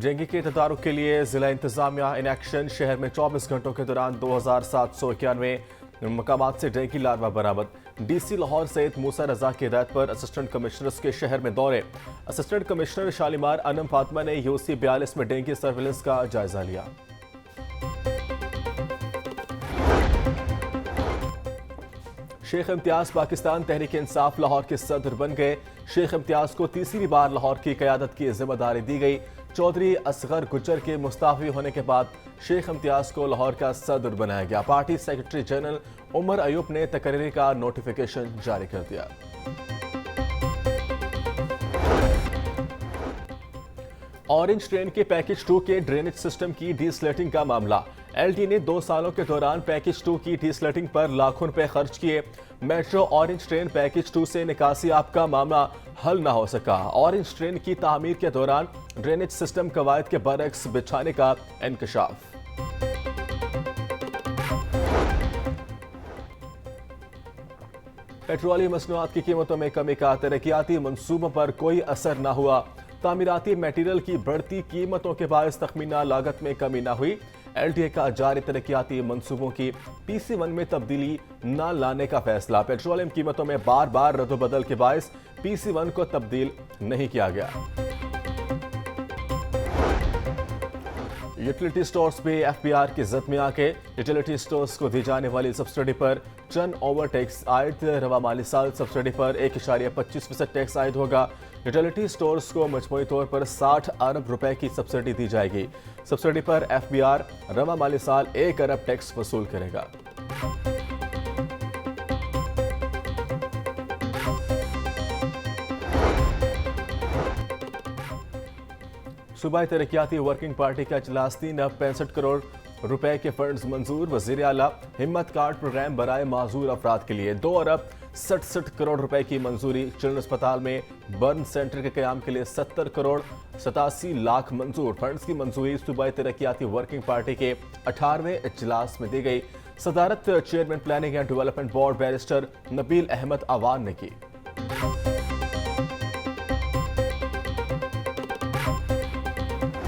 Dengue के तदारुक के लिए जिला इंतजामिया इन एक्शन। शहर में 24 घंटों के दौरान 2791 मकामात से डेंगू लार्वा बरामद। डीसी लाहौर सैयद मूसा रजा की हिदायत पर असिस्टेंट कमिश्नर्स के शहर में दौरे। असिस्टेंट कमिश्नर शालीमार अनम फातिमा ने यूसी 42 में डेंगू सर्विलेंस का जायजा लिया। शेख इम्तियाज पाकिस्तान तहरीक इंसाफ लाहौर के सदर बन गए। शेख इम्तियाज को तीसरी बार लाहौर की क़यादत की जिम्मेदारी दी गई। चौधरी असगर गुज्जर के मुस्ताफी होने के बाद शेख इम्तियाज को लाहौर का सदर बनाया गया। Party secretary general Omar Ayub ने तकरीर का नोटिफिकेशन जारी कर दिया। ऑरेंज ट्रेन के पैकेज 2 के ड्रेनेज सिस्टम की डीस्लेटिंग का मामला। एलटी ने 2 सालों के दौरान पैकेज 2 की डीस्लेटिंग पर लाखों रुपए खर्च किए। मेट्रो ऑरेंज ट्रेन पैकेज 2 से निकासी आपका मामला हल न हो सका। ऑरेंज ट्रेन की तामीर के दौरान ड्रेनेज सिस्टम कवायद के बरक्स बिछाने का इंकशाफ। पेट्रोलियम मसनूआत की कीमतों में कमी का तरक्याती मंसूबों पर कोई असर न हुआ। तामीराती मटेरियल की बढ़ती कीमतों के बायस तखमीना लागत में कमी न हुई। एलटीए का जारी तरक्याती मंसूबों की PC1 में तब्दीली न लाने का फैसला। पेट्रोलियम कीमतों में बार बार रद्दबदल के बायस PC1 को तब्दील नहीं किया गया। यूटिलिटी स्टोर्स भी FBR की जद में आके यूटिलिटी स्टोर्स को दी जाने वाली सब्सिडी पर चंद ओवर टैक्स आयद। रवा माली साल सब्सिडी पर 1.25% टैक्स आयद होगा। यूटिलिटी स्टोर्स को मजमूई तौर पर 60 अरब रुपए की सब्सिडी दी जाएगी। सब्सिडी पर FBR रवा माली साल 1 अरब टैक्स वसूल करेगा। सूबाई तरक्याती वर्किंग पार्टी का इजलास 3 अरब 65 करोड़ रुपए के फंड्स मंजूर। वजीर आला हिम्मत कार्ड प्रोग्राम बराए माजूर अफराद के लिए 2 अरब 67 करोड़ रुपए की मंजूरी। चिल्ड्रन अस्पताल में बर्न सेंटर के क्याम के लिए 70 करोड़ 87 लाख मंजूर। फंड्स की मंजूरी सूबाई तरक्याती वर्किंग पार्टी के 18वें इजलास में दी गई। सदारत chairman planning and development board barrister Nabeel Ahmed Awan ने की।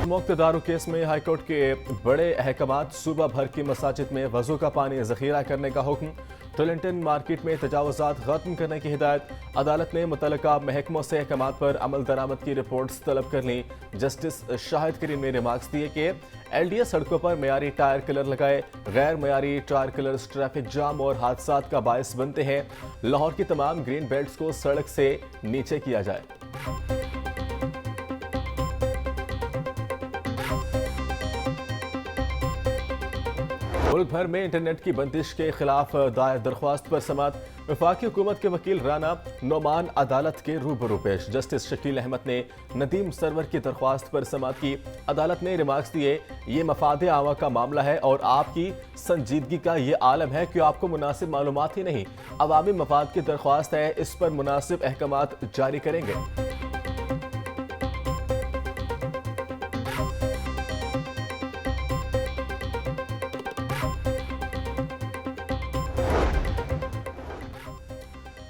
मुख्तदारू केस में हाईकोर्ट के बड़े अहकामात। सूबा भर की मसाजिद में वजू का पानी जखीरा करने का हुक्म। टोलिंटन मार्केट में तजावुजात खत्म करने की हिदायत। अदालत ने मुतल्लिका महकमों से अहकामात पर अमल दरामद की रिपोर्ट्स तलब कर ली। जस्टिस शाहिद करीम ने रिमार्क्स दिए कि LDA सड़कों पर मयारी टायर कलर लगाए। गैर मयारी टायर कलर्स ट्रैफिक जाम और हादसात का बायस बनते हैं। लाहौर की तमाम ग्रीन बेल्ट्स को सड़क से नीचे किया जाए। मुल्क भर में इंटरनेट की बंदिश के खिलाफ दायर दरख्वास्त पर समाअत। वफाकी हुकूमत के वकील राना नोमान अदालत के रूबरू पेश। जस्टिस शकील अहमद ने नदीम सरवर की दरख्वास्त पर समाअत की। अदालत ने रिमार्क्स दिए, ये मफादे आवा का मामला है और आपकी संजीदगी का ये आलम है कि आपको मुनासिब मालूमात ही नहीं, अवामी मफाद की दरख्वास्त है, इस पर मुनासिब अहकामात जारी करेंगे।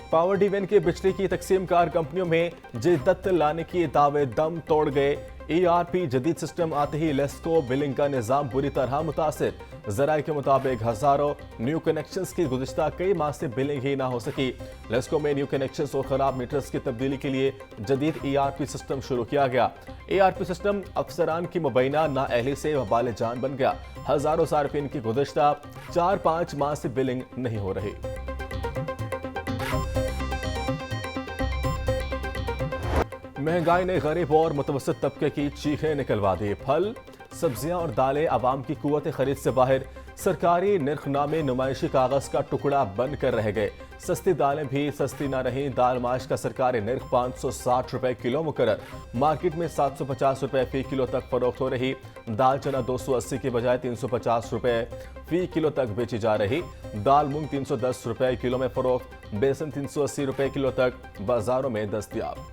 पावर डिवीजन के बिजली की तकसीम कार कंपनियों में जिद्दत लाने की दावे दम तोड़ गए। ERP जदीद सिस्टम आते ही लेस्को बिलिंग का निज़ाम बुरी तरह मुतासिर। जराये के मुताबिक हजारों न्यू कनेक्शंस की गुज़िश्ता कई माह से बिलिंग ही ना हो सकी। लेस्को में न्यू कनेक्शंस और खराब मीटर्स की तब्दीली के लिए जदीद ERP सिस्टम शुरू किया गया। ERP सिस्टम अफसरान की मुबैना नाअहली से वबाल जान बन गया। हजारों सार्फिन की गुज़िश्ता 4-5 माह से बिलिंग नहीं हो रही। महंगाई ने गरीब और मुतवस्सित तबके की चीखें निकलवा दी। फल, सब्जियां और दालें आवाम की कुव्वत खरीद से बाहर। सरकारी निर्खनामे नुमाइशी कागज का टुकड़ा बनकर रह गए। सस्ती दालें भी सस्ती ना रहीं। दाल माश का सरकारी निर्ख 560 रुपए किलो मुकर्रर। मार्केट में 750 रुपए फी किलो तक फरोख्त हो रही। दाल चना 280 की बजाय 350 रुपए फी किलो तक बेची जा रही। दाल मूंग 310 रुपए किलो में फरोख्त। बेसन 380 रुपए किलो तक बाजारों में दस्तयाब।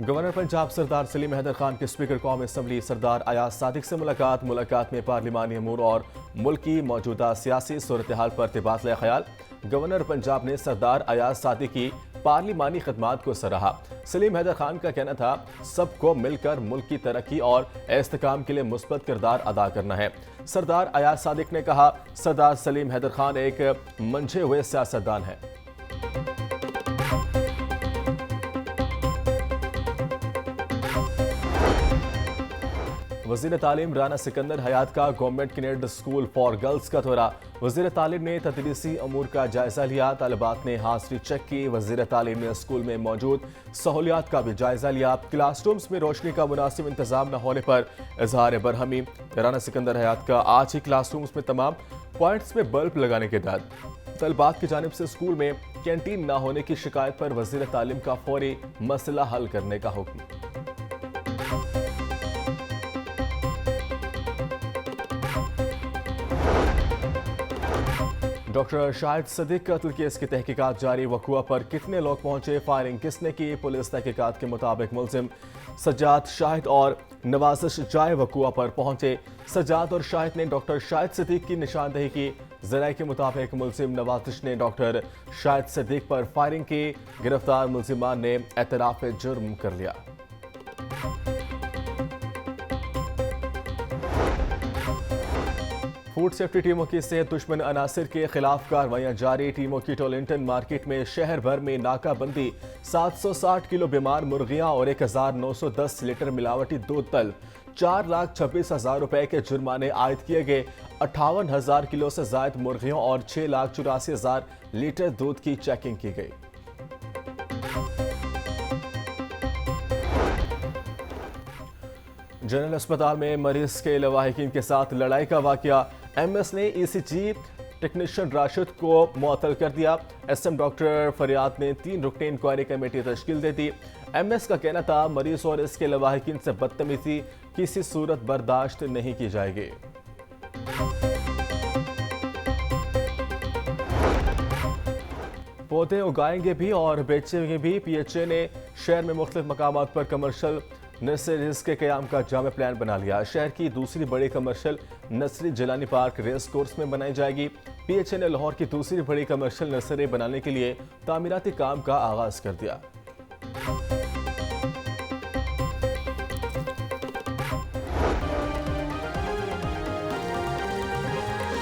गवर्नर पंजाब सरदार सलीम हैदर खान के स्पीकर कौमी असम्बली सरदार अयाज सादिक से मुलाकात में पार्लिमानी अमूर और मुल्क की मौजूदा सियासी सूरत हाल पर तबादला ख्याल। गवर्नर पंजाब ने सरदार अयाज सादिक की पार्लिमानी खदमात को सराहा। सलीम हैदर खान का कहना था, सबको मिलकर मुल्क की तरक्की और इस्तेकाम के लिए मुस्बत किरदार अदा करना है। सरदार अयाज सादिक ने कहा, सरदार सलीम हैदर खान एक मंझे हुए सियासतदान है। वज़ीर तालीम राना सिकंदर हयात का government cadet school for girls का दौरा। वज़ीर तालीम ने तदरीसी अमूर का जायजा लिया। तालिबात ने हाजिरी चेक की। वज़ीर तालीम ने स्कूल में मौजूद सहूलियात का भी जायजा लिया। क्लासरूम्स में रोशनी का मुनासिब इंतजाम न होने पर इजहार बरहमी। राना सिकंदर हयात का आज ही क्लासरूम्स में तमाम पॉइंट्स में बल्ब लगाने के बाद तलबात की जानिब से स्कूल में कैंटीन न होने की शिकायत पर वज़ीर तालीम का फौरी मसला हल करने का हुक्म। डॉक्टर शाहिद सदीक कत्ल केस की तहकीकात जारी। वकुआ पर कितने लोग पहुंचे, फायरिंग किसने की, पुलिस तहकीकात के मुताबिक मुलजिम सज्जाद, शाहिद और नवाजिश जाए वकुआ पर पहुंचे। सज्जाद और शाहिद ने डॉक्टर शाहिद सदीक की निशानदेही की। जराये के मुताबिक मुलजिम नवाजिश ने डॉक्टर शाहिद सदीक पर फायरिंग की। गिरफ्तार मुलजिमान ने एतराफ जुर्म कर लिया। फूड सेफ्टी टीमों की सेहत दुश्मन अनासिर के खिलाफ कार्रवाइयां जारी। टीमों की टोलिंटन मार्केट में शहर भर में नाकाबंदी। 760 किलो बीमार मुर्गियां और 1910 लीटर मिलावटी दूध तलब। 4,26,000 रुपए के जुर्माने आयद किए गए। 58,000 किलो से जायद मुर्गियों और 6,84,000 लीटर दूध की चेकिंग की गई। जनरल अस्पताल में मरीज के लवाहिकीन के साथ लड़ाई का वाकया। एमएस ने ईसीजी टेक्नीशियन राशिद को मुअत्तल कर दिया। एसएम डॉक्टर फरियाद ने 3 रुकनी इंक्वायरी कमेटी तश्कील दे दी। एमएस का कहना था, मरीज और इसके लवाहिकीन से बदतमीजी किसी सूरत बर्दाश्त नहीं की जाएगी। पौधे उगाएंगे भी और बेचेंगे भी। पीएचए ने शहर में मुख्तलिफ मकामात पर कमर्शियल नर्सरीज के क़याम का जामे प्लान बना लिया। शहर की दूसरी बड़ी commercial nursery Jilani park race course में बनाई जाएगी। पीएचए ने लाहौर की दूसरी बड़ी कमर्शियल नर्सरी बनाने के लिए तामीराती काम का आगाज कर दिया।